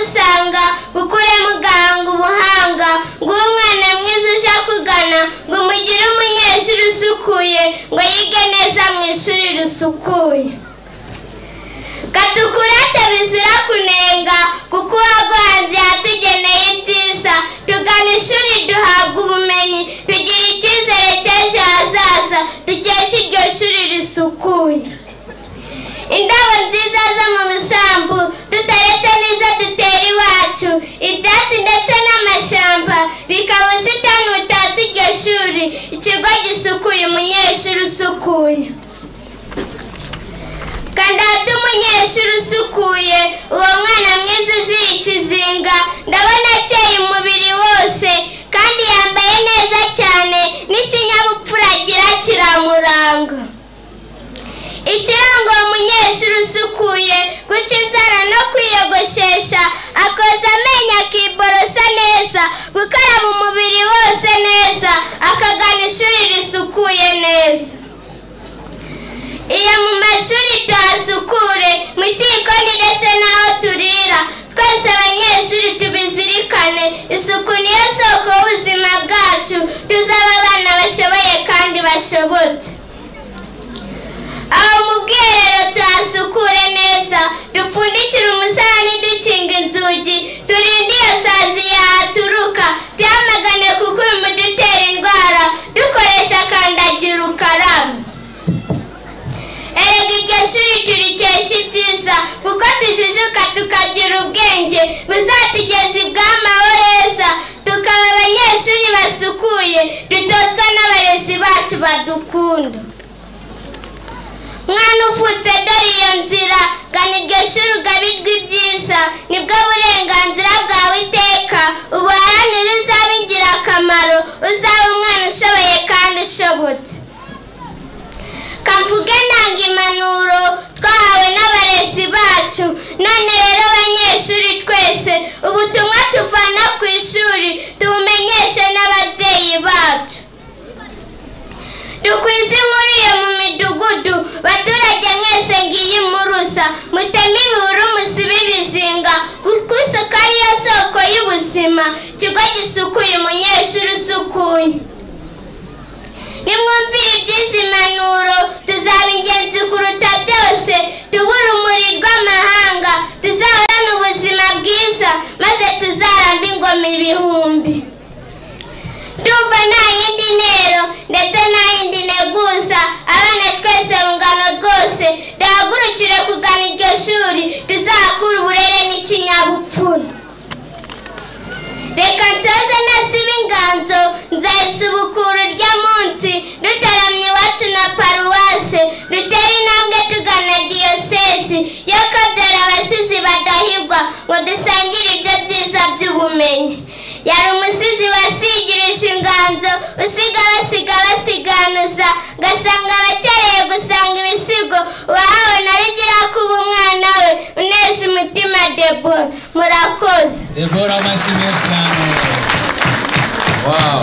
gusanga gukure muganga ubuhanga ngo umwana mwiza uje kugana ngo mugire umunyeshuri usukuye ngo yige neza mu ishuri risukuye katukurate bizira kunenga kuko uwaguhanze yatugeneye ibyiza tugana ishuri duhabwa ubumenyi tugira icyizere cy'ejo hazaza dukesha iryo shuri risukuye indabo nziza zo mu bisambu tutaretse n'izo dutera iwacu ibyatsi ndetse n'amashyamba bikaba ubusitani butatse iryo shuri ikigo gisukuye umunyeshuri usukuye kandi ahata umunyeshuri usukuye uwo mwana mwiza uziye ikizinga ndabona akeye umubiri wose kandi yambaye neza cyane n'ikinyabupfura agira kiramuranga ikiranga uwo munyeshuri usukuye guca inzara no kwiyogoshesha akoza amenyo akiborosa neza gukaraba umubiri wose neza akagana ishuri risukuye neza iyo mu mashuri tuhasukure mu gikoni ndetse n'aho turira twese abanyeshuri tubizirikane isuku niyo soko y'ubuzima bwacu tuzaba abana bashoboye kandi bashobotse aho mu bwiherero tuhasukure neza dupfundikire umusarani dukinga inzugi turinde iyo sazi yahaturuka byamagane kuko urimo dutera indwara dukoresha kandagira ukarabe erega iryo shuri turikesha ibyiza kuko tujijuka tukagira ubwenge buzatugeza ibw'amahoro heza tukaba abanyeshuri basukuye dutozwa n'abarezi bacu badukunda mwana uvutse dore iyo nzira gana iryo shuri ugabirwe ibyiza nibwo burenganzira bwawe iteka ubuharanire uzaba ingirakamaro uzaba umwana ushoboye kandi ushobotse kamvuge nanga impanuro twahawe n'abarezi bacu none rero abanyeshuri twese ubutumwa tuvana ku ishuri tubumenyeshe n'ababyeyi bacu dukwize inkuru iyo mu midugudu baturage mwese ngiyi murusa muteme ibihuru musibe ibizinga kuko isuku ariyo soko y'ubuzima ikigo gisukuye umunyeshuri usukuye nimwumvire iby'izi mpanuro tuzaba ingenzi kuruta byose tuba urumuri rw'amahanga tuzahorana ubuzima bwiza maze tuzarambe ingoma ibihumbi ndumva nta yindi ntero ndetse nta yindi nteguza abana twese rungano rwose duhagurukire kugana iryo shuri tuzahakura uburere n'ikinyabupfura reka nsoze nasiba inganzo nzayisubukura urya munsi dutaramye iwacu na paruwase dutera intambwe tugana diyosesi yo kabyara abasizi badahigwa ngo dusangire ibyo byiza by'ubumenyi yari umusizi wasigirije inganzo usiga basiganuza gasanga abakereye gusanga ibisigo uwahawe narugira kuba umwana we unesha umutima Debora murakoze Debora amashimwe cyane wow